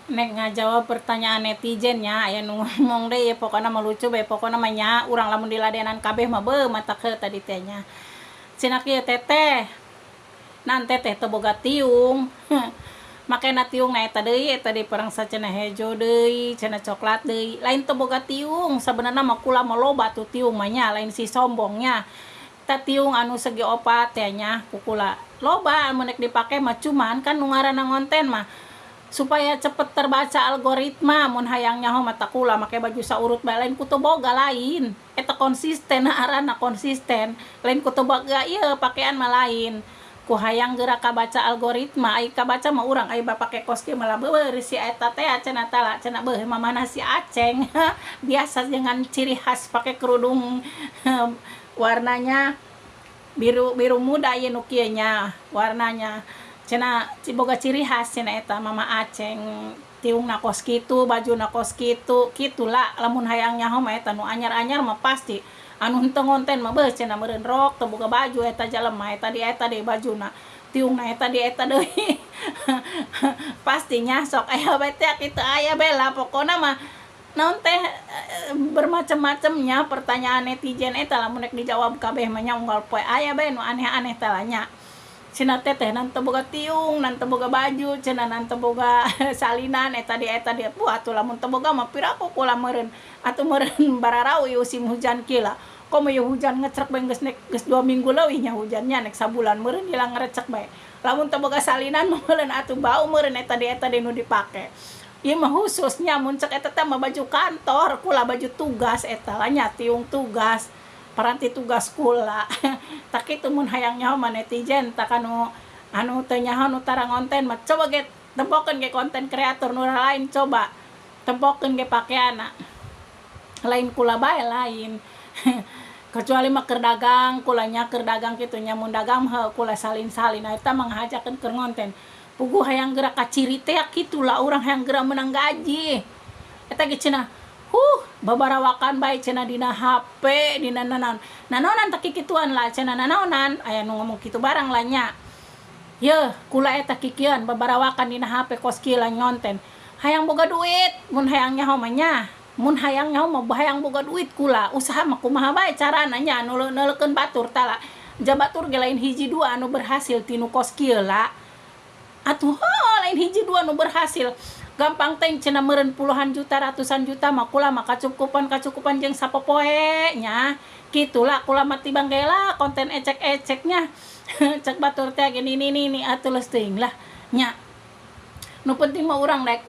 Nek ngajawab pertanyaan netizennya aya nu ngomong deh ya pokoknya melucu be pokoknya namanya urang lamun diladenan kabeh mah be mata ke tadi tehnya cenah kieu teteh nan teteh teu boga tiung makena tiung na eta deui eta di perang sacenah hejo deui cenah coklat deui lain teu boga tiung sabenerna mah kula mah loba tuh tiung mah nya lain si sombongnya ta tiung anu segi opat teh nya kukula loba mun nek dipake mah cuman kan nu ngaranna ngonten mah supaya cepet terbaca algoritma mun hayang nyaho mata kula make baju saurut bae lain kutu boga lain eta konsisten arana konsisten lain kutu boga ieu pakean mah lain ku hayang geura kabaca algoritma ai kabaca mah urang ai bapake kos kieu malah beueur si eta teh cenah tala cenah beuh mamana si Aceng biasa dengan ciri khas pakai kerudung warnanya biru biru muda ieu nu kieu nya warnanya cenah boga ciri khas cenah eta mama Aceng tiung na kos kitu baju na kos kitu kitulah lamun hayang nyaho mah eta nu anyar-anyar mah pasti anu henteu ngonten mah beuh cenah meureun rok teu boga baju eta jelema eta deui bajuna tiungna eta di eta deui pastinya sok aya bae teh kitu aya bae lah pokona mah naon teh bermacam-macamnya pertanyaan netizen eta lamun nek dijawab kabeh mah nya unggal poe aya bae nu aneh-aneh teh lah nya cenah teteh nan teu boga tiung nan teu boga baju cenah nan teu boga salinan eta di puh atuh lamun teu boga mah piraku kula meureun atuh meureun bararau ieu musim hujan kieu lah komo ieu hujan ngecrek bae geus 2 minggu leuwih nya hujannya nek sabulan meureun hilang ngrecek bae lamun teu boga salinan meureun atuh bau meureun eta di nu dipake ieu mah khususnya mun cek eta teh mah baju kantor kula baju tugas eta lah nya tiung tugas paranti tugas kula tak kitu mun hayang nyaho mah netizen tak anu teu nyaho nu tara ngonten mah coba ge tempokeun ge konten kreator nu lain coba tempokeun ge pakeana lain kula bae lain kecuali mah keur dagang kula nya keur dagang kitu nya mun dagang mah kula salin-salin eta mah ngahajakeun keur ngonten puguh hayang geura kaciri teh kitu lah urang hayang geura menang gaji eta ge cenah babarawakan bae cenah dina HP dina nanaonan tak kikituan lah cenah nanaonan aya nu ngomong kitu barang lah nya yeuh kula eta kikieuan babarawakan dina HP kos kieu lah ngonten hayang boga duit mun hayang nyaho mah nya mun hayang nyaho mah hayang boga duit kula usaha mah kumaha bae carana nya nu neulekeun batur tala jabatur ge lain hiji dua anu berhasil tinu kos kieu lah atuh lain hiji dua anu berhasil gampang teh cenah meureun puluhan juta ratusan juta mah kula mah kacukupan jeung sapopoe nya kitulah kula mah tibang geula konten ecek-eceknya cek batur teh gini atuh leus teuing lah nya nu penting mah urang rek